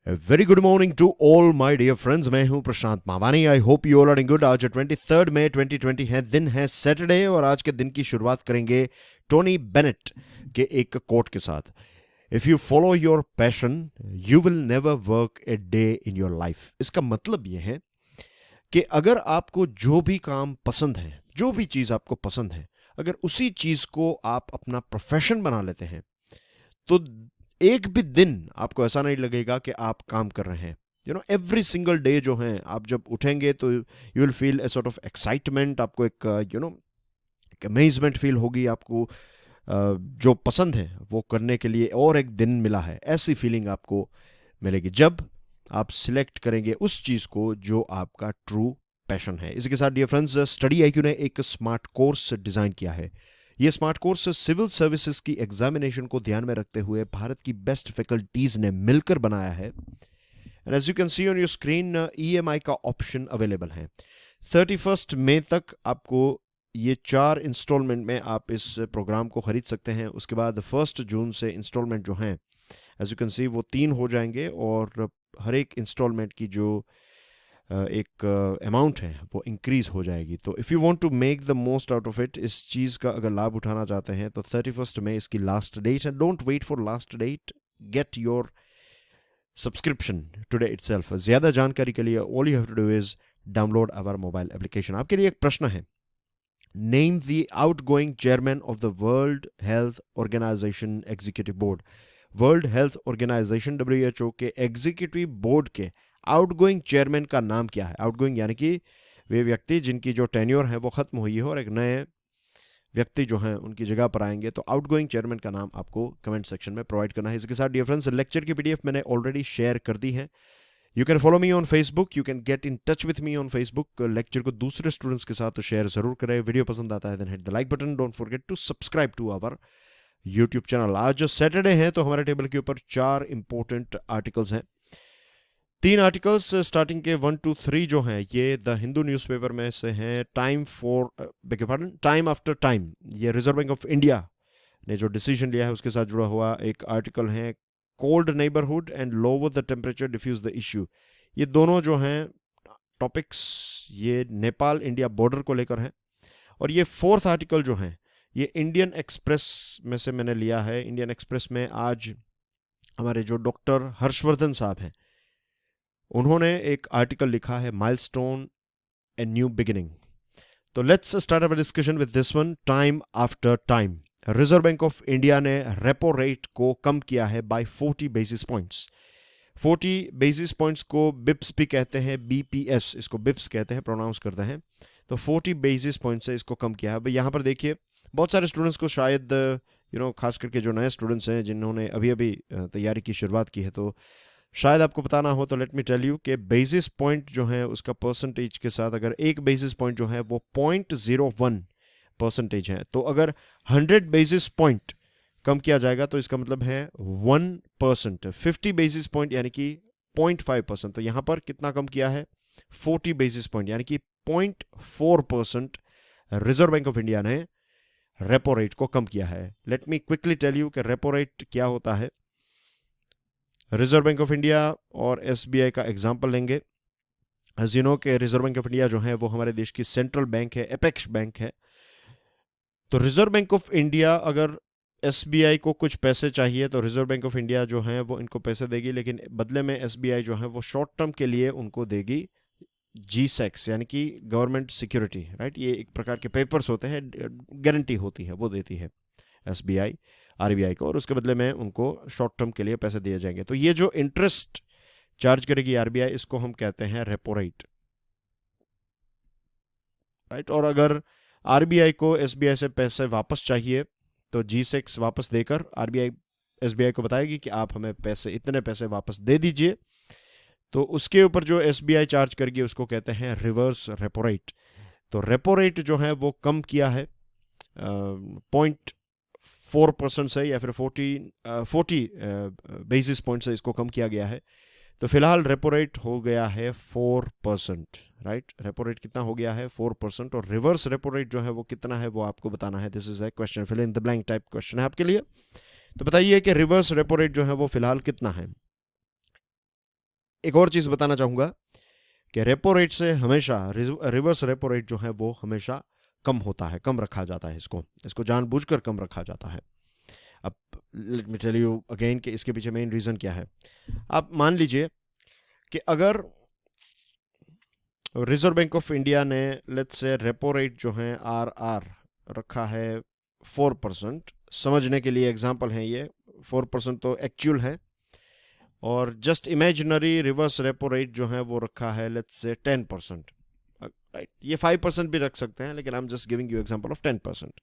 Very good morning to all my dear friends. मैं हूं Prashant Mawani. I hope you all are good. आज 23 मई 2020 है, दिन है सैटरडे, और आज के दिन की शुरुआत करेंगे टोनी बेनेट के एक कोट के साथ। If you follow your passion you will never work a day in your life. इसका मतलब यह है कि अगर आपको जो भी काम पसंद है, जो भी चीज आपको पसंद है, अगर उसी चीज को आप अपना प्रोफेशन बना लेते हैं तो एक भी दिन आपको ऐसा नहीं लगेगा कि आप काम कर रहे हैं। एवरी सिंगल डे जो है, आप जब उठेंगे तो you will feel a sort of excitement. आपको एक अमेजमेंट फील होगी। आपको जो पसंद है वो करने के लिए और एक दिन मिला है, ऐसी फीलिंग आपको मिलेगी जब आप सिलेक्ट करेंगे उस चीज को जो आपका ट्रू पैशन है। इसी के साथ डियर फ्रेंड्स, स्टडी आईक्यू ने एक स्मार्ट कोर्स डिजाइन किया है। ये स्मार्ट कोर्स सिविल सर्विसेज की एग्जामिनेशन को ध्यान में रखते हुए भारत की बेस्ट फैकल्टीज ने मिलकर बनाया है। And as you can see on your screen, EMI का ऑप्शन अवेलेबल है। 31 मई तक आपको ये 4 इंस्टॉलमेंट में आप इस प्रोग्राम को खरीद सकते हैं। उसके बाद 1 जून से इंस्टॉलमेंट जो हैं, एज यू कैन सी, वो 3 हो जाएंगे, और हर एक इंस्टॉलमेंट की जो एक अमाउंट है वो इंक्रीज हो जाएगी। तो if you want to make the most out of it, इस चीज़ का अगर लाभ उठाना चाहते हैं तो 31 मई इसकी लास्ट डेट है। Don't wait for last date, get your subscription today itself. ज़्यादा जानकारी के लिए all you have to do is download our mobile application. आपके लिए एक प्रश्न है, name the outgoing chairman of the World Health Organization Executive Board. World Health Organization WHO के एग्जीक्यूटिव बोर्ड के आउटगोइंग चेयरमैन का नाम क्या है। आउटगोइंग यानी कि वे व्यक्ति जिनकी जो टेन्योर है वो खत्म हुई है और एक नए व्यक्ति जो हैं उनकी जगह पर आएंगे। तो आउटगोइंग चेयरमैन का नाम आपको कमेंट सेक्शन में प्रोवाइड करना है। इसके साथ डियर फ्रेंड्स, लेक्चर की PDF मैंने ऑलरेडी शेयर कर दी है। You can follow me on Facebook, you can get in touch with me on Facebook. Lecture को दूसरे स्टूडेंट्स के साथ तो शेयर जरूर करें। वीडियो पसंद आता है then hit the like button. Don't forget to subscribe to our YouTube channel. आज जो सैटरडे है तो हमारे टेबल के ऊपर 4 इंपॉर्टेंट आर्टिकल्स हैं। 3 आर्टिकल्स स्टार्टिंग के 1 to 3 जो हैं ये द हिंदू न्यूज़पेपर में से हैं। टाइम आफ्टर टाइम, ये रिजर्व बैंक ऑफ इंडिया ने जो डिसीजन लिया है उसके साथ जुड़ा हुआ एक आर्टिकल है। Cold neighbourhood and lower the temperature diffuse the issue, ये दोनों जो हैं टॉपिक्स ये नेपाल इंडिया बॉर्डर को लेकर हैं। और ये 4th आर्टिकल जो है ये इंडियन एक्सप्रेस में से मैंने लिया है। इंडियन एक्सप्रेस में आज हमारे जो डॉक्टर हर्षवर्धन साहब हैं उन्होंने एक आर्टिकल लिखा है, माइलस्टोन ए न्यू बिगिनिंग। तो let's start our discussion with this one, time after time. Reserve Bank of India ने रेपो रेट को कम किया है by 40 basis points. 40 basis points को बिप्स भी कहते हैं, BPS इसको बिप्स कहते हैं, प्रोनाउंस करते हैं। तो 40 बेसिस पॉइंट से इसको कम किया है। भाई यहाँ पर देखिए, बहुत सारे स्टूडेंट्स को शायद खास करके जो नए स्टूडेंट्स हैं जिन्होंने अभी अभी तैयारी की शुरुआत की है, तो शायद आपको पता ना हो, तो लेट मी टेल यू कि बेसिस पॉइंट जो है उसका परसेंटेज के साथ अगर एक बेसिस पॉइंट जो है वो 0.01% है, तो अगर 100 बेसिस पॉइंट कम किया जाएगा तो इसका मतलब है 1%। 50 बेसिस पॉइंट यानी कि 0.5%। तो यहाँ पर कितना कम किया है, 40 बेसिस पॉइंट यानी कि 0.4% रिजर्व बैंक ऑफ इंडिया ने रेपो रेट को कम किया है। Let me quickly tell you कि रेपो रेट क्या होता है। रिजर्व बैंक ऑफ इंडिया और SBI का एग्जाम्पल लेंगे। एज यू नो कि रिजर्व बैंक ऑफ इंडिया जो है वो हमारे देश की सेंट्रल बैंक है, एपेक्स बैंक है। तो रिजर्व बैंक ऑफ इंडिया अगर SBI को कुछ पैसे चाहिए तो रिजर्व बैंक ऑफ इंडिया जो है वो इनको पैसे देगी, लेकिन बदले में SBI जो है वो शॉर्ट टर्म के लिए उनको देगी GSECs यानी कि गवर्नमेंट सिक्योरिटी, राइट। ये एक प्रकार के पेपर्स होते हैं, गारंटी होती है, वो देती है SBI RBI को, और उसके बदले में उनको शॉर्ट टर्म के लिए पैसे दिए जाएंगे। तो ये जो इंटरेस्ट चार्ज करेगी RBI, इसको हम कहते हैं रेपो रेट, राइट। और अगर RBI को SBI से पैसे वापस चाहिए तो GSECs वापस देकर RBI SBI को बताएगी कि आप हमें पैसे, इतने पैसे वापस दे दीजिए। तो उसके ऊपर जो SBI चार्ज करेगी उसको कहते हैं रिवर्स रेपो रेट। तो रेपो रेट जो है वो कम किया है 0.4% से, या फिर 40 बेसिस पॉइंट से इसको कम किया गया है। तो फिलहाल रेपो रेट हो गया है 4%, राइट। रेपो रेट कितना हो गया है, 4%। और रिवर्स रेपो रेट जो है वो कितना है वो आपको बताना है। This is a question, fill in the blank type question है आपके लिए। तो बताइए कि रिवर्स रेपो रेट जो है वो फिलहाल कितना है। एक और चीज़ बताना चाहूँगा कि रेपो रेट से हमेशा रिवर्स रेपो रेट जो है वो हमेशा कम होता है, कम रखा जाता है, इसको जानबूझकर कम रखा जाता है। अब let me tell you again कि इसके पीछे मेन रीज़न क्या है। आप मान लीजिए कि अगर रिजर्व बैंक ऑफ इंडिया ने लेट्स से रेपो रेट जो है आर रखा है 4%, समझने के लिए एग्जांपल है ये, 4% तो एक्चुअल है, और just imaginary reverse repo rate जो है वो रखा है लेट्स से 10%, राइट। ये 5% भी रख सकते हैं, लेकिन I am just giving you example of 10%।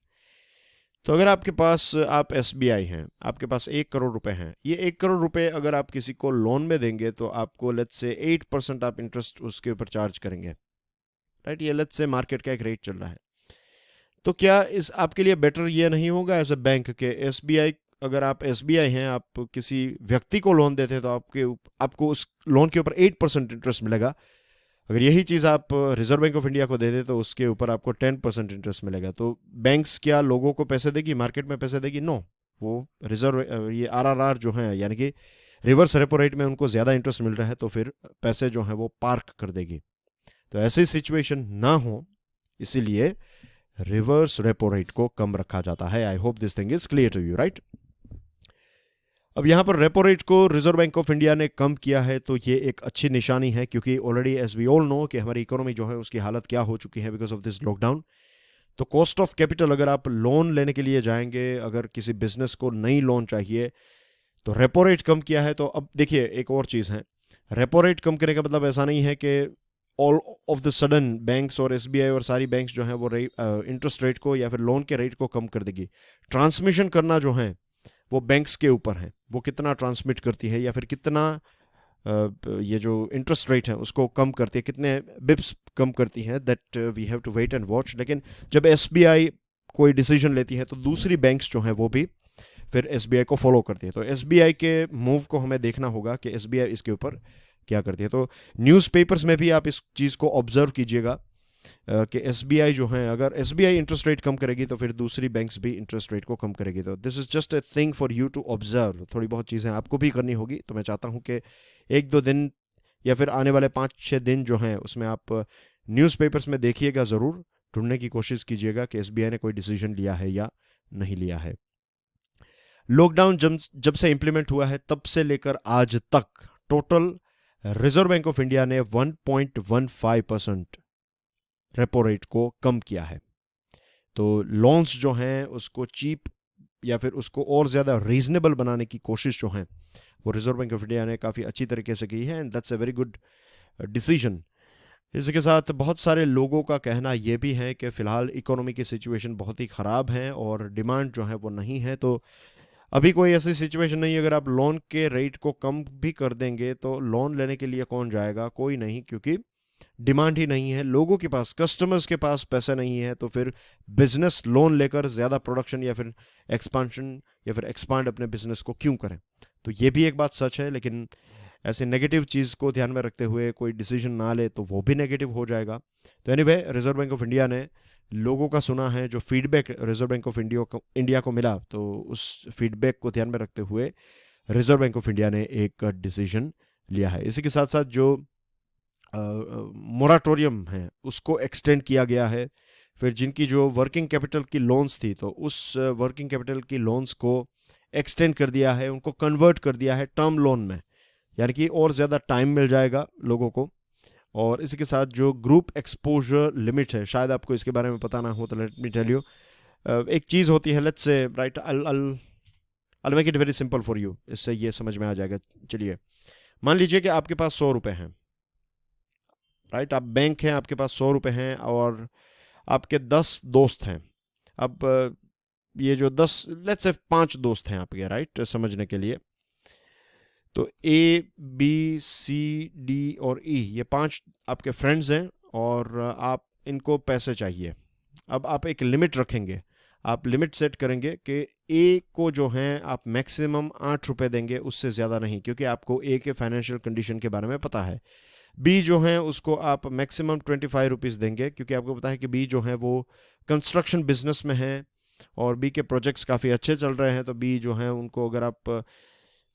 तो अगर आपके पास आप एसबीआई हैं, आपके पास 1 करोड़ रुपए हैं, ये 1 करोड़ रुपए अगर आप किसी को लोन में देंगे तो आपको लेट्स से 8% आप इंटरेस्ट उसके ऊपर चार्ज करेंगे, राइट। ये लेट्स से मार्केट का एक रेट चल रहा है। तो क्या इस आपके लिए बेटर ये नहीं होगा एज ए बैंक के एसबीआई, अगर आप एसबीआई हैं, आप किसी व्यक्ति को लोन देते हैं तो आपको उस लोन के ऊपर 8% इंटरेस्ट मिलेगा। अगर यही चीज़ आप रिजर्व बैंक ऑफ इंडिया को दे दे तो उसके ऊपर आपको 10% इंटरेस्ट मिलेगा। तो बैंक्स क्या लोगों को पैसे देगी, मार्केट में पैसे देगी? नो, वो रिजर्व ये आरआरआर जो है यानी कि रिवर्स रेपो रेट में उनको ज़्यादा इंटरेस्ट मिल रहा है, तो फिर पैसे जो हैं वो पार्क कर देगी। तो ऐसी सिचुएशन ना हो, इसीलिए रिवर्स रेपो रेट को कम रखा जाता है। I hope this thing is clear to you, right. अब यहाँ पर रेपो रेट को रिजर्व बैंक ऑफ इंडिया ने कम किया है, तो ये एक अच्छी निशानी है, क्योंकि already as we all know कि हमारी इकोनॉमी जो है उसकी हालत क्या हो चुकी है बिकॉज ऑफ दिस लॉकडाउन। तो कॉस्ट ऑफ कैपिटल, अगर आप लोन लेने के लिए जाएंगे, अगर किसी बिजनेस को नई लोन चाहिए, तो रेपो रेट कम किया है। तो अब देखिए एक और चीज़ है, रेपो रेट कम करने का मतलब ऐसा नहीं है कि all of the sudden banks और एसबीआई और सारी बैंक्स जो हैं वो इंटरेस्ट रेट को या फिर लोन के रेट को कम कर देगी। ट्रांसमिशन करना जो है वो बैंक्स के ऊपर है, वो कितना ट्रांसमिट करती है या फिर कितना ये जो इंटरेस्ट रेट है उसको कम करती है, कितने बिप्स कम करती है, that we have to wait and watch. लेकिन जब एसबीआई कोई डिसीजन लेती है तो दूसरी बैंक्स जो हैं वो भी फिर एसबीआई को फॉलो करती है। तो एसबीआई के मूव को हमें देखना होगा कि एसबीआई इसके ऊपर क्या करती है। तो न्यूज़पेपर्स में भी आप इस चीज़ को ऑब्जर्व कीजिएगा कि एसबीआई जो है, अगर एसबीआई इंटरेस्ट रेट कम करेगी तो फिर दूसरी बैंक्स भी इंटरेस्ट रेट को कम करेगी। तो this is just a thing for you to observe. थोड़ी बहुत चीज़ें आपको भी करनी होगी, तो मैं चाहता हूँ कि 1-2 दिन या फिर आने वाले 5-6 दिन जो हैं उसमें आप न्यूज़पेपर्स में देखिएगा, ज़रूर ढूंढने की कोशिश कीजिएगा कि एसबीआई ने कोई डिसीजन लिया है या नहीं लिया है। लॉकडाउन जब से इंप्लीमेंट हुआ है तब से लेकर आज तक total reserve Bank of India ने 1.15% रेपो रेट को कम किया है। तो लोन्स जो हैं उसको चीप या फिर उसको और ज़्यादा रीजनेबल बनाने की कोशिश जो है वो रिजर्व बैंक ऑफ इंडिया ने काफ़ी अच्छी तरीके से की है, and that's a very good decision. इसके साथ बहुत सारे लोगों का कहना ये भी है कि फ़िलहाल इकोनॉमी की सिचुएशन बहुत ही ख़राब है और डिमांड जो है वो नहीं है। तो अभी कोई ऐसी सिचुएशन नहीं, अगर आप लोन के रेट को कम भी कर देंगे तो लोन लेने के लिए कौन जाएगा? कोई नहीं, क्योंकि डिमांड ही नहीं है, लोगों के पास, कस्टमर्स के पास पैसा नहीं है। तो फिर बिजनेस लोन लेकर ज़्यादा प्रोडक्शन या फिर एक्सपांशन या फिर एक्सपांड अपने बिजनेस को क्यों करें? तो ये भी एक बात सच है, लेकिन ऐसे नेगेटिव चीज़ को ध्यान में रखते हुए कोई डिसीजन ना ले तो वो भी नेगेटिव हो जाएगा। तो anyway, reserve Bank of India ने लोगों का सुना है, जो feedback reserve Bank of India को मिला, तो उस फीडबैक को ध्यान में रखते हुए रिजर्व बैंक ऑफ इंडिया ने एक डिसीजन लिया है। इसी के साथ साथ जो मोराटोरियम है उसको एक्सटेंड किया गया है। फिर जिनकी जो वर्किंग कैपिटल की लोन्स थी, तो उस वर्किंग कैपिटल की लोन्स को एक्सटेंड कर दिया है, उनको कन्वर्ट कर दिया है टर्म लोन में, यानी कि और ज़्यादा टाइम मिल जाएगा लोगों को। और इसी के साथ जो ग्रुप एक्सपोजर लिमिट है, शायद आपको इसके बारे में पता ना हो, तो लेट मी टेल यू। एक चीज़ होती है, let's say right, I make it very simple for you, इससे ये समझ में आ जाएगा। चलिए, मान लीजिए कि आपके पास 100 रुपये हैं, राइट। आप बैंक हैं, आपके पास 100 रुपये हैं और आपके 10 दोस्त हैं। अब ये जो 10, लेट्स से 5 दोस्त हैं आपके, राइट, समझने के लिए। तो ए, बी, सी, डी और ई, ये 5 आपके फ्रेंड्स हैं और आप इनको पैसे चाहिए। अब आप एक लिमिट रखेंगे, आप लिमिट सेट करेंगे कि ए को जो हैं आप मैक्सिमम 8 रुपये देंगे, उससे ज़्यादा नहीं, क्योंकि आपको ए के फाइनेंशियल कंडीशन के बारे में पता है। बी जो हैं उसको आप मैक्सिमम 25 रुपीज़ देंगे, क्योंकि आपको पता है कि बी जो है वो कंस्ट्रक्शन बिजनेस में है और बी के प्रोजेक्ट्स काफ़ी अच्छे चल रहे हैं। तो बी जो हैं उनको अगर आप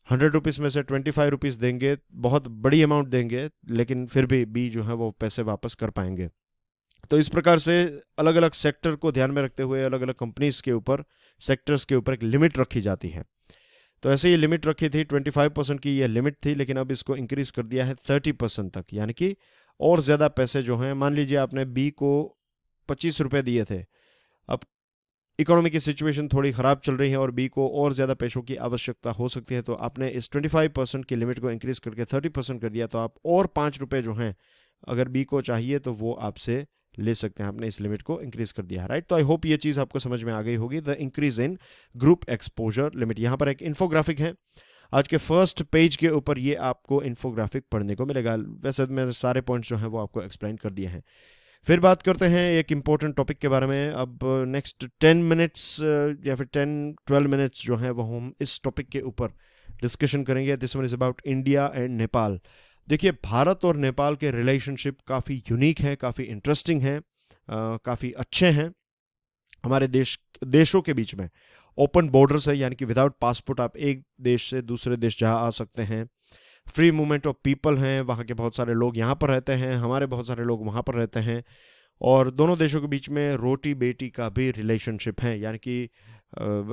₹100 में से 25 रुपीज़ देंगे, बहुत बड़ी अमाउंट देंगे, लेकिन फिर भी बी जो है वो पैसे वापस कर पाएंगे। तो इस प्रकार से अलग अलग सेक्टर को ध्यान में रखते हुए अलग अलग कंपनीज के ऊपर, सेक्टर्स के ऊपर एक लिमिट रखी जाती है। तो ऐसे ही लिमिट रखी थी, 25% की ये लिमिट थी, लेकिन अब इसको इंक्रीज कर दिया है 30% तक, यानी कि और ज़्यादा पैसे जो हैं, मान लीजिए आपने बी को ₹25 दिए थे, अब इकोनॉमी की सिचुएशन थोड़ी ख़राब चल रही है और बी को और ज़्यादा पैसों की आवश्यकता हो सकती है, तो आपने इस 25% की लिमिट को इंक्रीज करके 30% कर दिया, तो आप और ₹5 जो हैं अगर बी को चाहिए तो वो आपसे ले सकते हैं। आपने इस लिमिट को इंक्रीज कर दिया है, राइट। तो आई होप ये चीज़ आपको समझ में आ गई होगी, the increase in group exposure limit. यहाँ पर एक इन्फोग्राफिक है, आज के फर्स्ट पेज के ऊपर ये आपको इन्फोग्राफिक पढ़ने को मिलेगा। वैसे मैं सारे पॉइंट्स जो हैं वो आपको एक्सप्लेन कर दिए हैं। फिर बात करते हैं एक इम्पोर्टेंट टॉपिक के बारे में। अब नेक्स्ट 10 मिनट्स या फिर 10-12 मिनट्स जो हैं वो हम इस टॉपिक के ऊपर डिस्कशन करेंगे। This one is about India and Nepal. देखिए, भारत और नेपाल के रिलेशनशिप काफ़ी यूनिक हैं, काफ़ी इंटरेस्टिंग हैं, काफ़ी अच्छे हैं। हमारे देशों के बीच में ओपन बॉर्डर्स है, यानी कि विदाउट पासपोर्ट आप एक देश से दूसरे देश जा आ सकते हैं। फ्री मूवमेंट ऑफ पीपल हैं, वहाँ के बहुत सारे लोग यहाँ पर रहते हैं, हमारे बहुत सारे लोग वहाँ पर रहते हैं। और दोनों देशों के बीच में रोटी बेटी का भी रिलेशनशिप है, यानी कि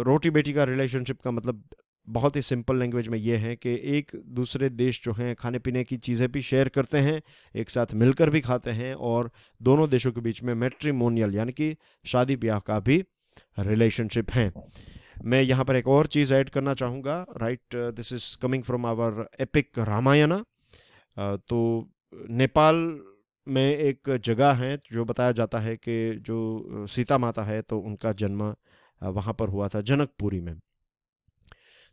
रोटी बेटी का रिलेशनशिप का मतलब बहुत ही सिंपल लैंग्वेज में ये है कि एक दूसरे देश जो हैं खाने पीने की चीज़ें भी शेयर करते हैं, एक साथ मिलकर भी खाते हैं, और दोनों देशों के बीच में मैट्रिमोनियल यानी कि शादी ब्याह का भी रिलेशनशिप है। मैं यहाँ पर एक और चीज़ ऐड करना चाहूँगा, right. This is coming from our epic Ramayan. तो नेपाल में एक जगह है जो बताया जाता है कि जो सीता माता है तो उनका जन्म वहाँ पर हुआ था, जनकपुरी में।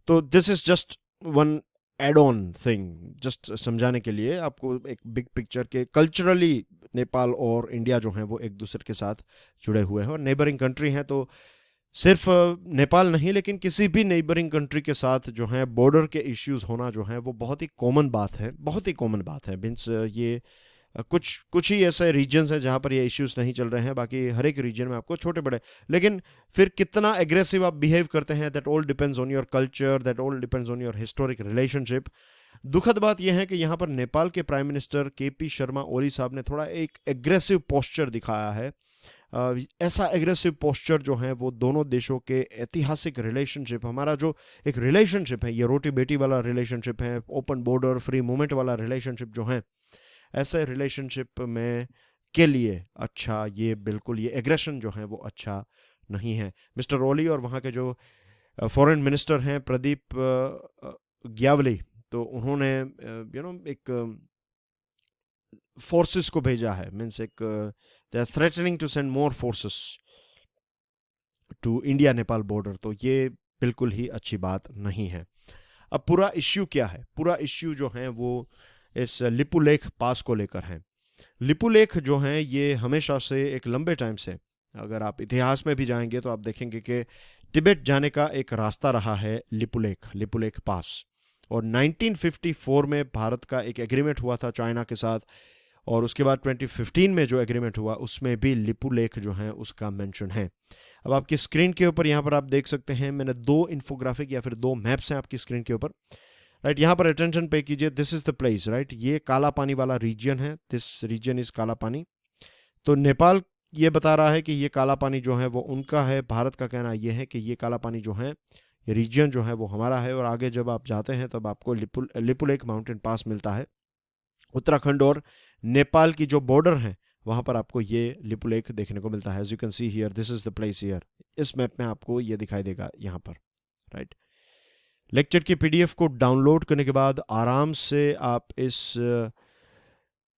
तो this is just one add on thing, just समझाने के लिए आपको एक बिग पिक्चर के कल्चरली नेपाल और इंडिया जो हैं वो एक दूसरे के साथ जुड़े हुए हैं और नेबरिंग कंट्री हैं। तो सिर्फ नेपाल नहीं, लेकिन किसी भी नेबरिंग कंट्री के साथ जो है बॉर्डर के इश्यूज होना जो है वो बहुत ही कॉमन बात है, बहुत ही कॉमन बात है। मीन्स ये कुछ ही ऐसे रीजन्स हैं जहाँ पर ये इश्यूज नहीं चल रहे हैं, बाकी हर एक रीजन में आपको छोटे बड़े, लेकिन फिर कितना एग्रेसिव आप बिहेव करते हैं, that all depends on your culture, that all depends on your historic relationship. दुखद बात यह है कि यहाँ पर नेपाल के prime minister KP Sharma Oli साहब ने थोड़ा एक एग्रेसिव पोस्चर दिखाया है। ऐसा एग्रेसिव पोस्चर जो है वो दोनों देशों के ऐतिहासिक रिलेशनशिप, हमारा जो एक रिलेशनशिप है, ये रोटी बेटी वाला रिलेशनशिप है, ओपन बॉर्डर फ्री मूवमेंट वाला रिलेशनशिप जो है, ऐसे रिलेशनशिप में के लिए अच्छा ये बिल्कुल ये एग्रेशन जो है वो अच्छा नहीं है। मिस्टर ओली और वहाँ के जो फॉरेन मिनिस्टर हैं प्रदीप ग्यावली, तो उन्होंने एक फोर्सेस को भेजा है, मीन्स एक they are threatening to send more forces to India Nepal border. तो ये बिल्कुल ही अच्छी बात नहीं है। अब पूरा इश्यू क्या है? पूरा इश्यू जो है वो इस लिपुलेख पास को लेकर है। लिपुलेख जो हैं ये हमेशा से एक लंबे टाइम से, अगर आप इतिहास में भी जाएंगे तो आप देखेंगे कि तिब्बत जाने का एक रास्ता रहा है लिपुलेख पास। और 1954 में भारत का एक एग्रीमेंट हुआ था चाइना के साथ, और उसके बाद 2015 में जो एग्रीमेंट हुआ उसमें भी लिपुलेख जो है उसका मेंशन है। अब आपकी स्क्रीन के ऊपर यहाँ पर आप देख सकते हैं, मैंने 2 इन्फोग्राफिक या फिर 2 मैप्स हैं आपकी स्क्रीन के ऊपर, राइट। यहाँ पर अटेंशन पे कीजिए, this is the place, right. ये काला पानी वाला रीजन है, दिस रीजन इज काला पानी। तो नेपाल ये बता रहा है कि ये काला पानी जो है वो उनका है, भारत का कहना ये है कि ये काला पानी जो है, ये रीजन जो है वो हमारा है। और आगे जब आप जाते हैं तब आपको लिपुलेख माउंटेन पास मिलता है। उत्तराखंड और नेपाल की जो बॉर्डर है वहाँ पर आपको ये लिपुलेख देखने को मिलता है। As you can see here, this is the place here. इस मैप में आपको ये दिखाई देगा यहाँ पर, राइट। लेक्चर की पीडीएफ को डाउनलोड करने के बाद आराम से आप इस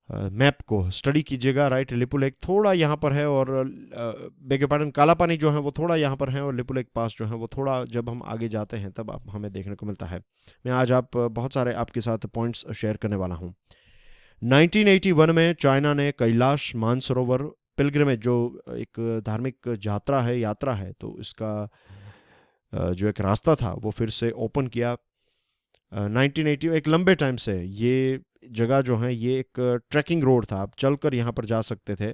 मैप को स्टडी कीजिएगा, राइट। लिपुलेख थोड़ा यहाँ पर है, और बेगे पार्डन काला पानी जो है वो थोड़ा यहाँ पर है, और लिपुलेख पास जो है वो थोड़ा जब हम आगे जाते हैं तब आप हमें देखने को मिलता है। मैं आज बहुत सारे आपके साथ पॉइंट्स शेयर करने वाला हूँ। 1981 में चाइना ने कैलाश मानसरोवर पिलग्रिमेज, जो एक धार्मिक यात्रा है, तो इसका जो एक रास्ता था वो फिर से ओपन किया। 1980 एक लंबे टाइम से ये जगह जो है ये एक ट्रैकिंग रोड था, आप चलकर यहाँ पर जा सकते थे,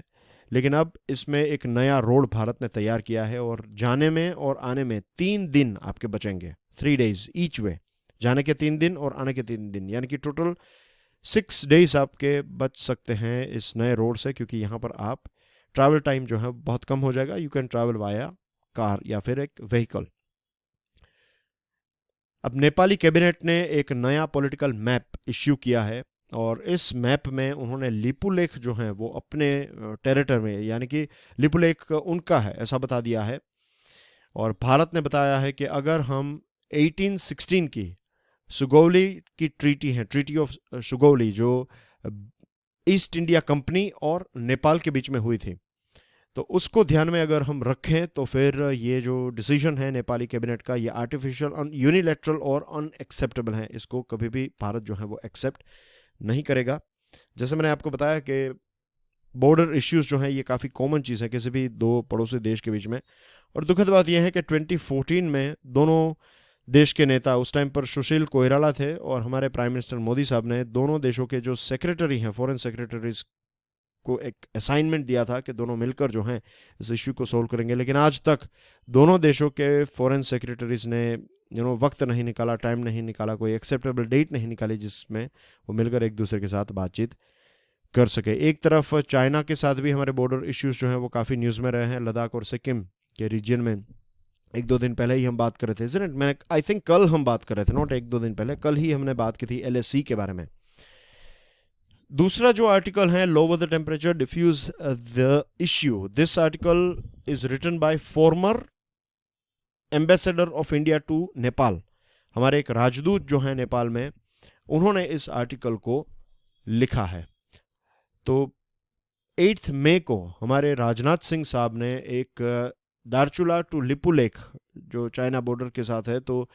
लेकिन अब इसमें एक नया रोड भारत ने तैयार किया है, और जाने में और आने में 3 दिन आपके बचेंगे, 3 days ईच वे, जाने के 3 दिन और आने के 3 दिन, यानी कि टोटल 6 डेज आपके बच सकते हैं इस नए रोड से, क्योंकि यहाँ पर आप ट्रैवल टाइम जो है बहुत कम हो जाएगा. You can travel via car या फिर एक व्हीकल. अब नेपाली कैबिनेट ने एक नया पॉलिटिकल मैप इश्यू किया है, और इस मैप में उन्होंने लिपुलेख जो है वो अपने टेरिटरी में, यानी कि लिपुलेख उनका है ऐसा बता दिया है. और भारत ने बताया है कि अगर हम 1816 की सुगौली की ट्रीटी है, ट्रीटी ऑफ सुगौली, जो ईस्ट इंडिया कंपनी और नेपाल के बीच में हुई थी, तो उसको ध्यान में अगर हम रखें तो फिर ये जो डिसीजन है नेपाली कैबिनेट का, ये आर्टिफिशियल, यूनिलैटरल और अनएक्सेप्टेबल है. इसको कभी भी भारत जो है वो एक्सेप्ट नहीं करेगा. जैसे मैंने आपको बताया कि बॉर्डर इश्यूज जो हैं ये काफ़ी कॉमन चीज़ है किसी भी दो पड़ोसी देश के बीच में. और दुखद बात यह है कि 2014 में दोनों देश के नेता, उस टाइम पर सुशील कोइराला थे और हमारे प्राइम मिनिस्टर मोदी साहब ने दोनों देशों के जो सेक्रेटरी हैं, फॉरेन सेक्रेटरीज को एक असाइनमेंट दिया था कि दोनों मिलकर जो हैं इस इश्यू को सोल्व करेंगे. लेकिन आज तक दोनों देशों के फॉरेन सेक्रेटरीज ने वक्त नहीं निकाला, टाइम नहीं निकाला, कोई एक्सेप्टेबल डेट नहीं निकाली जिसमें वो मिलकर एक दूसरे के साथ बातचीत कर सके. एक तरफ चाइना के साथ भी हमारे बॉर्डर इश्यूज जो हैं वो काफ़ी न्यूज़ में रहे हैं. लद्दाख और सिक्किम के रीजन में 1-2 दिन पहले ही हम बात कर रहे थे, मैंने आई थिंक कल हम बात कर रहे थे, नॉट 1-2 दिन पहले, कल ही हमने बात की थी LAC के बारे में. दूसरा जो आर्टिकल है, lower the temperature diffuse the issue. This article is written by former ambassador of India to Nepal. हमारे एक राजदूत जो हैं नेपाल में, उन्होंने इस आर्टिकल को लिखा है. तो 8 मई को हमारे राजनाथ सिंह साहब ने एक दार्चुला टू लिपुलेख जो चाइना बॉर्डर के साथ है, तो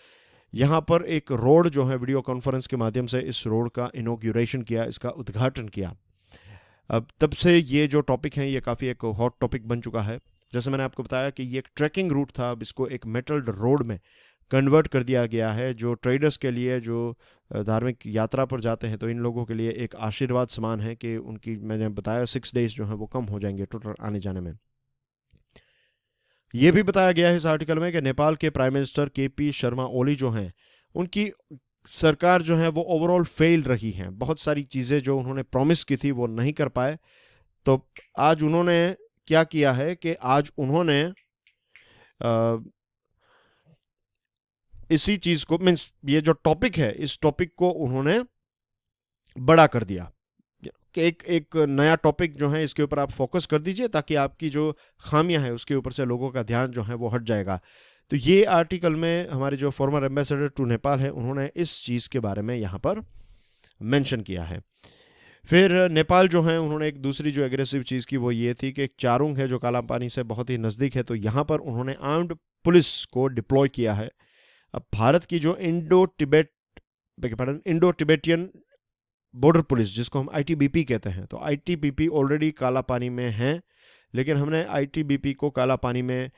यहाँ पर एक रोड जो है वीडियो कॉन्फ्रेंस के माध्यम से इस रोड का इनॉग्रेशन किया, इसका उद्घाटन किया. अब तब से ये जो टॉपिक है ये काफ़ी एक हॉट टॉपिक बन चुका है. जैसे मैंने आपको बताया कि ये एक ट्रैकिंग रूट था, अब इसको एक मेटल रोड में कन्वर्ट कर दिया गया है, जो ट्रेडर्स के लिए, जो धार्मिक यात्रा पर जाते हैं, तो इन लोगों के लिए एक आशीर्वाद समान है कि उनकी, मैंने बताया 6 डेज जो है वो कम हो जाएंगे टोटल आने जाने में. ये भी बताया गया है इस आर्टिकल में कि नेपाल के prime minister KP Sharma Oli जो हैं, उनकी सरकार जो है वो ओवरऑल फेल रही है. बहुत सारी चीज़ें जो उन्होंने प्रॉमिस की थी वो नहीं कर पाए. तो आज उन्होंने क्या किया है कि आज उन्होंने इसी चीज़ को, मीन्स ये जो टॉपिक है, इस टॉपिक को उन्होंने बड़ा कर दिया कि एक नया टॉपिक जो है इसके ऊपर आप फोकस कर दीजिए, ताकि आपकी जो खामियां हैं उसके ऊपर से लोगों का ध्यान जो है वो हट जाएगा. तो ये आर्टिकल में हमारे जो फॉर्मर एम्बेसडर टू नेपाल है, उन्होंने इस चीज़ के बारे में यहाँ पर मेंशन किया है. फिर नेपाल जो है, उन्होंने एक दूसरी जो एग्रेसिव चीज़ की वो ये थी कि एक चारुंग है जो कालापानी से बहुत ही नज़दीक है, तो यहाँ पर उन्होंने आर्म्ड पुलिस को डिप्लॉय किया है. अब भारत की जो इंडो टिबेटियन बॉर्डर पुलिस, जिसको हम ITBP कहते हैं, तो ITBP ऑलरेडी काला पानी में हैं, लेकिन हमने ITBP को काला पानी में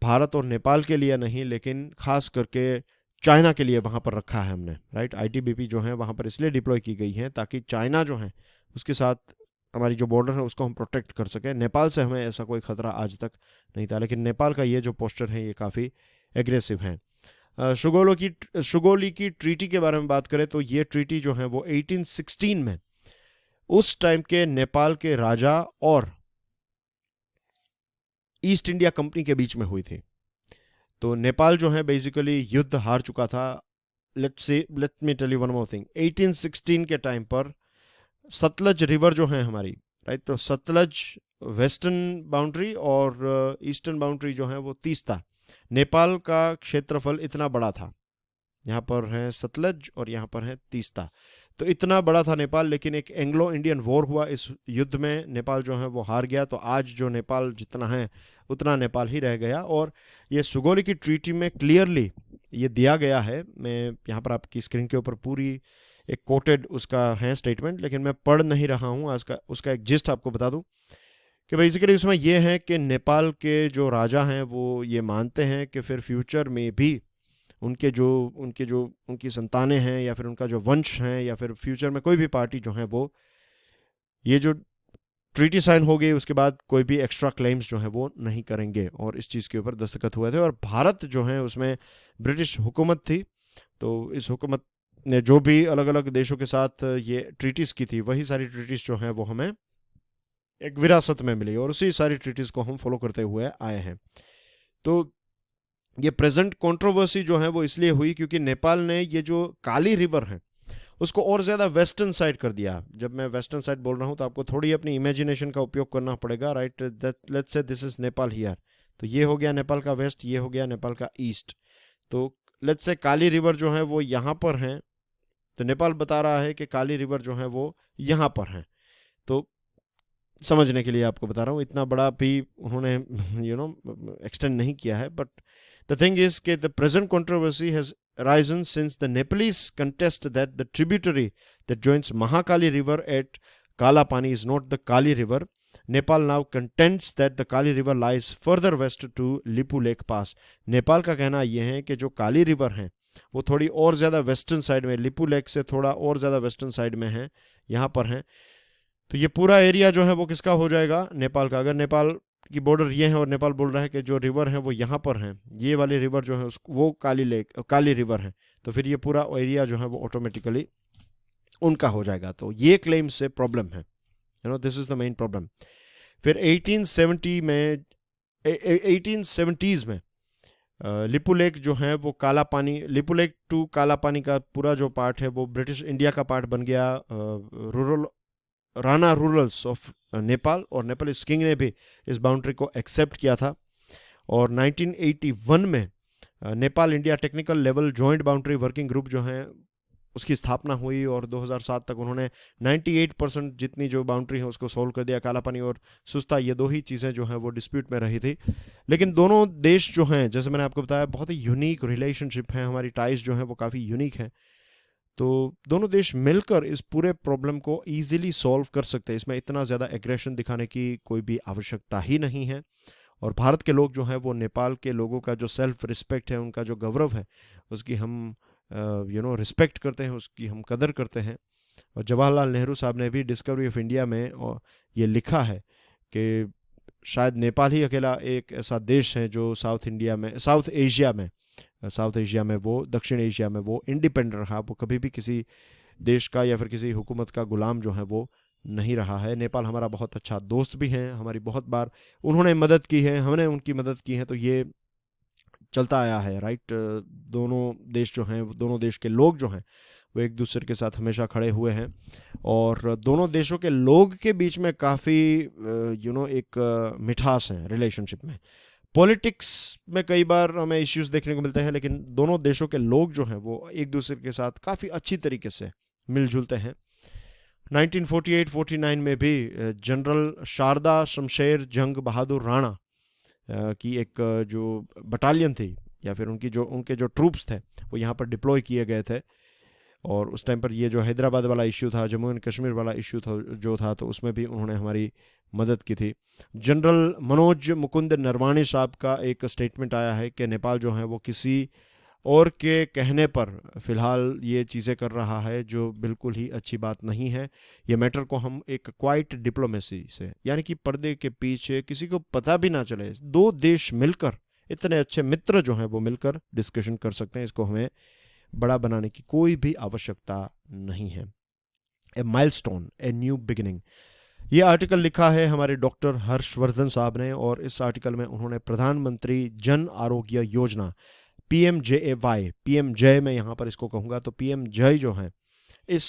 भारत और नेपाल के लिए नहीं, लेकिन खास करके चाइना के लिए वहाँ पर रखा है हमने, राइट. ITBP जो है वहाँ पर इसलिए डिप्लॉय की गई है ताकि चाइना जो है उसके साथ हमारी जो बॉर्डर है उसको हम प्रोटेक्ट कर सकें. नेपाल से हमें ऐसा कोई खतरा आज तक नहीं था, लेकिन नेपाल का ये जो पोस्टर है ये काफ़ी एग्रेसिव है. सुगौली की ट्रीटी के बारे में बात करें तो ये ट्रीटी जो है वो 1816 में उस टाइम के नेपाल के राजा और ईस्ट इंडिया कंपनी के बीच में हुई थी. तो नेपाल जो है बेसिकली युद्ध हार चुका था. Let me tell you one more thing. 1816 के टाइम पर सतलज रिवर जो है हमारी, राइट, तो सतलज वेस्टर्न बाउंड्री और ईस्टर्न बाउंड्री जो है वो तीस्ता. नेपाल का क्षेत्रफल इतना बड़ा था, यहाँ पर है सतलज और यहाँ पर है तीस्ता, तो इतना बड़ा था नेपाल. लेकिन एक एंग्लो इंडियन वॉर हुआ, इस युद्ध में नेपाल जो है वो हार गया. तो आज जो नेपाल जितना है उतना नेपाल ही रह गया. और ये सुगौली की ट्रीटी में क्लियरली ये दिया गया है. मैं यहाँ पर आपकी स्क्रीन के ऊपर पूरी एक कोटेड उसका है स्टेटमेंट, लेकिन मैं पढ़ नहीं रहा हूँ. आज का उसका एक जिस्ट आपको बता दूँ कि बेसिकली उसमें यह है कि नेपाल के जो राजा हैं वो ये मानते हैं कि फिर फ्यूचर में भी उनकी संतानें हैं या फिर उनका जो वंश हैं या फिर फ्यूचर में कोई भी पार्टी जो है वो ये जो ट्रीटी साइन हो गई उसके बाद कोई भी एक्स्ट्रा क्लेम्स जो है वो नहीं करेंगे. और इस चीज़ के ऊपर दस्तखत हुए थे. और भारत जो है उसमें ब्रिटिश हुकूमत थी, तो इस हुकूमत ने जो भी अलग अलग देशों के साथ ये ट्रीटीज की थी, वही सारी ट्रीटीज जो हैं वो हमें एक विरासत में मिली और उसी सारी ट्रीटीज को हम फॉलो करते हुए आए हैं। तो ये प्रेजेंट कंट्रोवर्सी जो है वो इसलिए हुई क्योंकि नेपाल ने ये जो काली रिवर है उसको और ज़्यादा वेस्टर्न साइड कर दिया। जब मैं वेस्टर्न साइड बोल रहा हूँ तो आपको थोड़ी अपनी इमेजिनेशन का उपयोग करना पड़ेगा, right. Let's say this is Nepal here, तो ये हो गया नेपाल का वेस्ट, ये हो गया नेपाल का ईस्ट। तो लेट्स से काली रिवर जो है वो यहाँ पर है, तो नेपाल बता रहा है कि काली रिवर जो है वो यहाँ पर है। तो समझने के लिए आपको बता रहा हूँ, इतना बड़ा भी उन्होंने एक्सटेंड नहीं किया है। बट द थिंग इज कि the present controversy has arisen since the Nepalese contest that the tributary that joins Mahakali River at Kalapani is not the Kali River. Nepal now contends that the Kali River lies further west to Lipu Lake Pass. Nepal का कहना यह है कि जो काली river है वो थोड़ी और ज़्यादा वेस्टर्न साइड में, लिपू लेक से थोड़ा और ज़्यादा वेस्टर्न साइड में है, यहाँ पर है। तो ये पूरा एरिया जो है वो किसका हो जाएगा, नेपाल का। अगर नेपाल की बॉर्डर ये है और नेपाल बोल रहा है कि जो रिवर है वो यहाँ पर है, ये वाली रिवर जो है वो काली रिवर है, तो फिर ये पूरा एरिया जो है वो ऑटोमेटिकली उनका हो जाएगा। तो ये क्लेम से प्रॉब्लम है, this is the main problem. फिर 1870s में लिपू लेक जो है वो काला पानी, लिपू लेक टू काला पानी का पूरा जो पार्ट है वो ब्रिटिश इंडिया का पार्ट बन गया। राणा रूरल्स ऑफ नेपाल और नेपालीज किंग ने भी इस बाउंड्री को एक्सेप्ट किया था। और 1981 में Nepal India technical level joint boundary working group जो है उसकी स्थापना हुई और 2007 तक उन्होंने 98% जितनी जो बाउंड्री है उसको सोल्व कर दिया। काला पानी और सुस्ता, ये दो ही चीज़ें जो हैं वो डिस्प्यूट में रही थी। लेकिन दोनों देश जो हैं, जैसे मैंने आपको बताया, बहुत ही यूनिक रिलेशनशिप है, हमारी टाइज जो हैं वो काफ़ी यूनिक हैं। तो दोनों देश मिलकर इस पूरे प्रॉब्लम को ईजिली सॉल्व कर सकते हैं, इसमें इतना ज़्यादा एग्रेशन दिखाने की कोई भी आवश्यकता ही नहीं है। और भारत के लोग जो हैं वो नेपाल के लोगों का जो सेल्फ रिस्पेक्ट है, उनका जो गौरव है, उसकी हम रिस्पेक्ट करते हैं, उसकी हम कदर करते हैं। और जवाहरलाल नेहरू साहब ने भी डिस्कवरी ऑफ इंडिया में ये लिखा है कि शायद नेपाल ही अकेला एक ऐसा देश है जो साउथ एशिया में वो, दक्षिण एशिया में वो इंडिपेंडेंट रहा, वो कभी भी किसी देश का या फिर किसी हुकूमत का गुलाम जो है वो नहीं रहा है। नेपाल हमारा बहुत अच्छा दोस्त भी है, हमारी बहुत बार उन्होंने मदद की है, हमने उनकी मदद की है, तो ये चलता आया है, राइट। दोनों देश जो हैं, दोनों देश के लोग जो हैं वो एक दूसरे के साथ हमेशा खड़े हुए हैं। और दोनों देशों के लोग के बीच में काफ़ी एक मिठास है रिलेशनशिप में। पॉलिटिक्स में कई बार हमें इश्यूज देखने को मिलते हैं, लेकिन दोनों देशों के लोग जो हैं वो एक दूसरे के साथ काफ़ी अच्छी तरीके से मिलजुलते हैं। 1948-49 में भी जनरल शारदा शमशेर जंग बहादुर राणा की एक जो बटालियन थी या फिर उनके जो ट्रूप्स थे वो यहाँ पर डिप्लॉय किए गए थे। और उस टाइम पर ये जो हैदराबाद वाला इश्यू था, जम्मू एंड कश्मीर वाला इश्यू था तो उसमें भी उन्होंने हमारी मदद की थी। जनरल मनोज मुकुंद नरवाणे साहब का एक स्टेटमेंट आया है कि नेपाल जो है वो किसी और के कहने पर फ़िलहाल ये चीज़ें कर रहा है, जो बिल्कुल ही अच्छी बात नहीं है। ये मैटर को हम एक क्वाइट डिप्लोमेसी से, यानी कि पर्दे के पीछे किसी को पता भी ना चले, दो देश मिलकर, इतने अच्छे मित्र जो हैं वो मिलकर डिस्कशन कर सकते हैं। इसको हमें बड़ा बनाने की कोई भी आवश्यकता नहीं है। ए माइलस्टोन, ए न्यू बिगिनिंग, ये आर्टिकल लिखा है हमारे डॉक्टर हर्षवर्धन साहब ने, और इस आर्टिकल में उन्होंने प्रधानमंत्री जन आरोग्य योजना PMJAY, PMJ में यहाँ पर इसको कहूँगा, तो PMJ जो है इस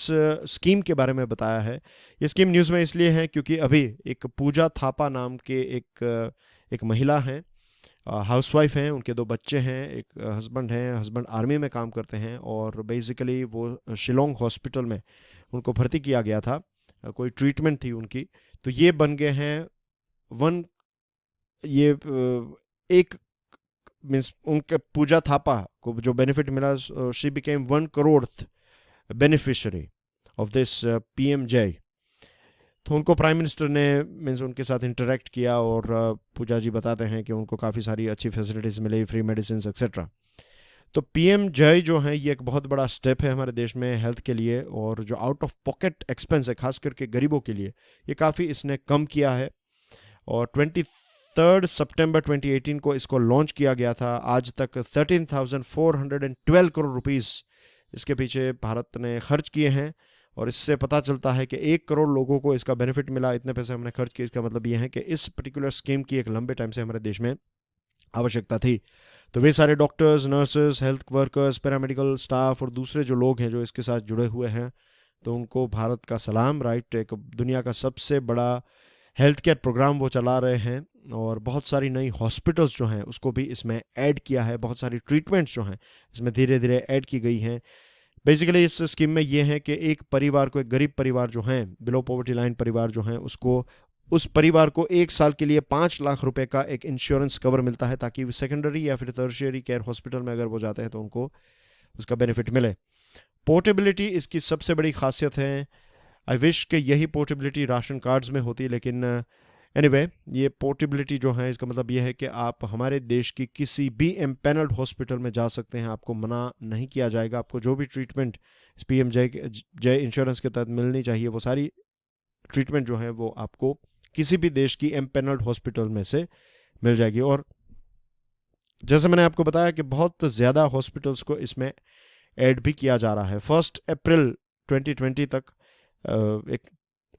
स्कीम के बारे में बताया है। ये स्कीम न्यूज़ में इसलिए है क्योंकि अभी एक पूजा थापा नाम के एक महिला हैं, हाउसवाइफ हैं, उनके 2 बच्चे हैं, एक हस्बैंड आर्मी में काम करते हैं, और बेसिकली वो शिलोंग हॉस्पिटल में उनको भर्ती किया गया था, कोई ट्रीटमेंट थी उनकी। तो ये बन गए हैं एक मीन्स उनके पूजा थापा को जो बेनिफिट मिला, she became 1 crore beneficiary of this PMJ। तो उनको प्राइम मिनिस्टर ने मीन्स उनके साथ इंटरेक्ट किया, और पूजा जी बताते हैं कि उनको काफ़ी सारी अच्छी फैसिलिटीज़ मिली, फ्री मेडिसिन एक्सेट्रा। तो PMJ जो है ये एक बहुत बड़ा स्टेप है हमारे देश में हेल्थ के लिए, और जो आउट ऑफ पॉकेट एक्सपेंस है खास करके गरीबों के लिए, ये काफ़ी इसने कम किया है। और 23 सितंबर 2018 को इसको लॉन्च किया गया था। आज तक 13,412 करोड़ रुपीस इसके पीछे भारत ने खर्च किए हैं, और इससे पता चलता है कि 1 करोड़ लोगों को इसका बेनिफिट मिला, इतने पैसे हमने खर्च किए। इसका मतलब ये है कि इस पर्टिकुलर स्कीम की एक लंबे टाइम से हमारे देश में आवश्यकता थी। तो वे सारे doctors, nurses, health workers, paramedical staff और दूसरे जो लोग हैं जो इसके साथ जुड़े हुए हैं, तो उनको भारत का सलाम। राइट, एक दुनिया का सबसे बड़ा हेल्थ केयर प्रोग्राम वो चला रहे हैं, और बहुत सारी नई हॉस्पिटल्स जो हैं उसको भी इसमें ऐड किया है, बहुत सारी ट्रीटमेंट्स जो हैं इसमें धीरे धीरे ऐड की गई हैं। बेसिकली इस स्कीम में ये है कि एक परिवार को, एक गरीब परिवार जो हैं, बिलो पॉवर्टी लाइन परिवार जो हैं, उसको, उस परिवार को 1 साल के लिए 5 लाख रुपए का एक इंश्योरेंस कवर मिलता है, ताकि सेकेंडरी या फिर टर्शियरी केयर हॉस्पिटल में अगर वो जाते हैं तो उनको उसका बेनिफिट मिले। पोर्टेबिलिटी इसकी सबसे बड़ी खासियत है। आई विश कि यही पोर्टेबिलिटी राशन कार्ड्स में होती, लेकिन एनीवे ये पोर्टेबिलिटी जो है इसका मतलब ये है कि आप हमारे देश की किसी भी एम्पैनल्ड हॉस्पिटल में जा सकते हैं, आपको मना नहीं किया जाएगा। आपको जो भी ट्रीटमेंट इस पीएमजे इंश्योरेंस के तहत मिलनी चाहिए, वो सारी ट्रीटमेंट जो है वो आपको किसी भी देश की एम्पैनल्ड हॉस्पिटल में से मिल जाएगी। और जैसे मैंने आपको बताया कि बहुत ज़्यादा हॉस्पिटल्स को इसमें ऐड भी किया जा रहा है। 1 अप्रैल 2020 तक एक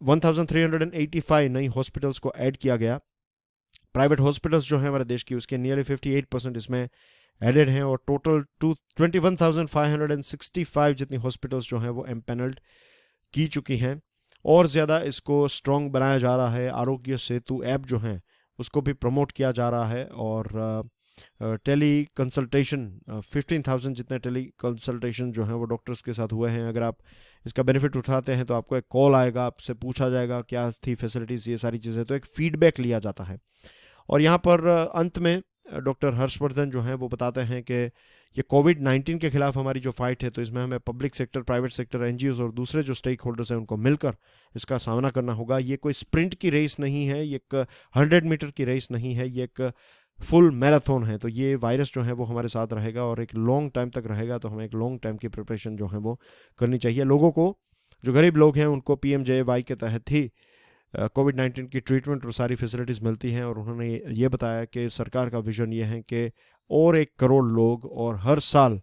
1385 नई हॉस्पिटल्स को ऐड किया गया। प्राइवेट हॉस्पिटल्स जो हैं हमारे देश की, उसके नियरली 58% इसमें एडेड हैं, और टोटल 21,565 जितनी हॉस्पिटल्स जो हैं वो एम्पैनल्ड की चुकी हैं। और ज़्यादा इसको स्ट्रॉन्ग बनाया जा रहा है। आरोग्य सेतु ऐप जो हैं उसको भी प्रमोट किया जा रहा है, और टेली कंसल्टेशन 15,000 जितने टेली कंसल्टेशन जो हैं वो डॉक्टर्स के साथ हुए हैं। अगर आप इसका बेनिफिट उठाते हैं तो आपको एक कॉल आएगा, आपसे पूछा जाएगा क्या थी फैसिलिटीज़, ये सारी चीज़ें, तो एक फीडबैक लिया जाता है। और यहाँ पर अंत में डॉक्टर हर्षवर्धन जो हैं वो बताते हैं कि ये कोविड-19 के खिलाफ हमारी जो फाइट है, तो इसमें हमें public sector, private sector, NGOs और दूसरे जो स्टेक होल्डर्स हैं उनको मिलकर इसका सामना करना होगा। ये कोई स्प्रिंट की रेस नहीं है, ये एक 100 मीटर की रेस नहीं है, ये एक फुल मैराथन है। तो ये वायरस जो है वो हमारे साथ रहेगा और एक लॉन्ग टाइम तक रहेगा, तो हमें एक लॉन्ग टाइम की प्रिपरेशन जो है वो करनी चाहिए। लोगों को, जो गरीब लोग हैं, उनको पीएमजेएवाई के तहत ही कोविड-19 की ट्रीटमेंट और सारी फैसिलिटीज़ मिलती हैं। और उन्होंने ये बताया कि सरकार का विजन ये है कि और 1 करोड़ लोग और हर साल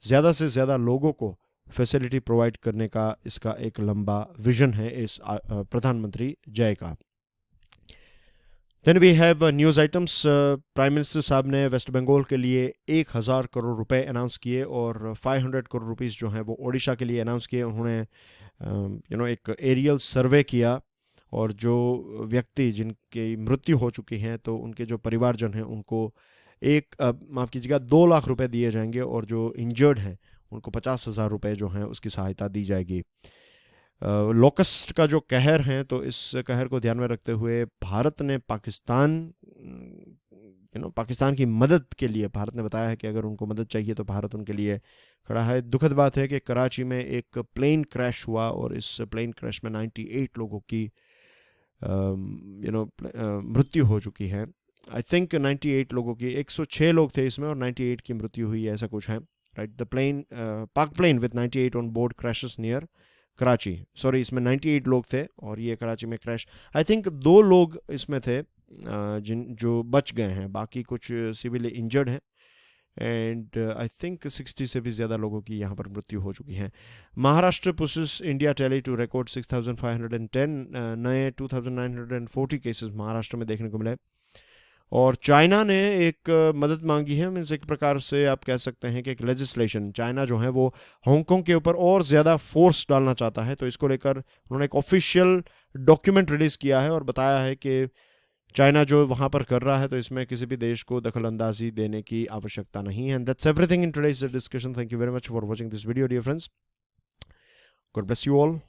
ज़्यादा से ज़्यादा लोगों को फैसिलिटी प्रोवाइड करने का इसका एक लंबा विजन है इस प्रधानमंत्री जय का। Then we have news items. Prime minister साहब ने वेस्ट बंगाल के लिए 1000 करोड़ रुपए अनाउंस किए और 500 करोड़ रुपीस जो हैं वो ओडिशा के लिए अनाउंस किए। उन्होंने एक एरियल सर्वे किया और जो व्यक्ति जिनकी मृत्यु हो चुकी हैं तो उनके जो परिवारजन हैं उनको माफ़ कीजिएगा 2 लाख रुपए दिए जाएंगे और जो इंजर्ड हैं उनको 50,000 रुपये जो हैं उसकी सहायता दी जाएगी। लोकस्ट का जो कहर है, तो इस कहर को ध्यान में रखते हुए भारत ने पाकिस्तान की मदद के लिए, भारत ने बताया है कि अगर उनको मदद चाहिए तो भारत उनके लिए खड़ा है। दुखद बात है कि कराची में एक प्लेन क्रैश हुआ और इस प्लेन क्रैश में 98 लोगों की मृत्यु हो चुकी है। आई थिंक 98 लोगों की, 106 लोग थे इसमें और 98 की मृत्यु हुई है, ऐसा कुछ है। Right, the plane Pak plane with 98 on board crashes near Karachi. Sorry, इसमें 98 लोग थे और ये कराची में क्रैश। आई थिंक 2 लोग इसमें थे जो बच गए हैं, बाकी कुछ सिविली इंजर्ड हैं। एंड आई थिंक 60 से भी ज़्यादा लोगों की यहाँ पर मृत्यु हो चुकी है। Maharashtra pushes India tally to record 6510 नए 2940 केसेस महाराष्ट्र में देखने को मिले। और चाइना ने एक मदद मांगी है, मीन्स एक प्रकार से आप कह सकते हैं कि एक लेजिस्लेशन। चाइना जो है वो हांगकांग के ऊपर और ज़्यादा फोर्स डालना चाहता है, तो इसको लेकर उन्होंने एक ऑफिशियल डॉक्यूमेंट रिलीज़ किया है और बताया है कि चाइना जो वहाँ पर कर रहा है तो इसमें किसी भी देश को दखल अंदाजी देने की आवश्यकता नहीं है। And that's everything in today's discussion. Thank you very much for watching this video dear friends. God bless you all.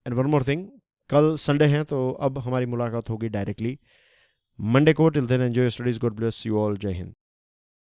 And one more thing, कल संडे है तो अब हमारी मुलाकात होगी डायरेक्टली मंडे को। Till then enjoy your studies. God bless you all. Jai Hind.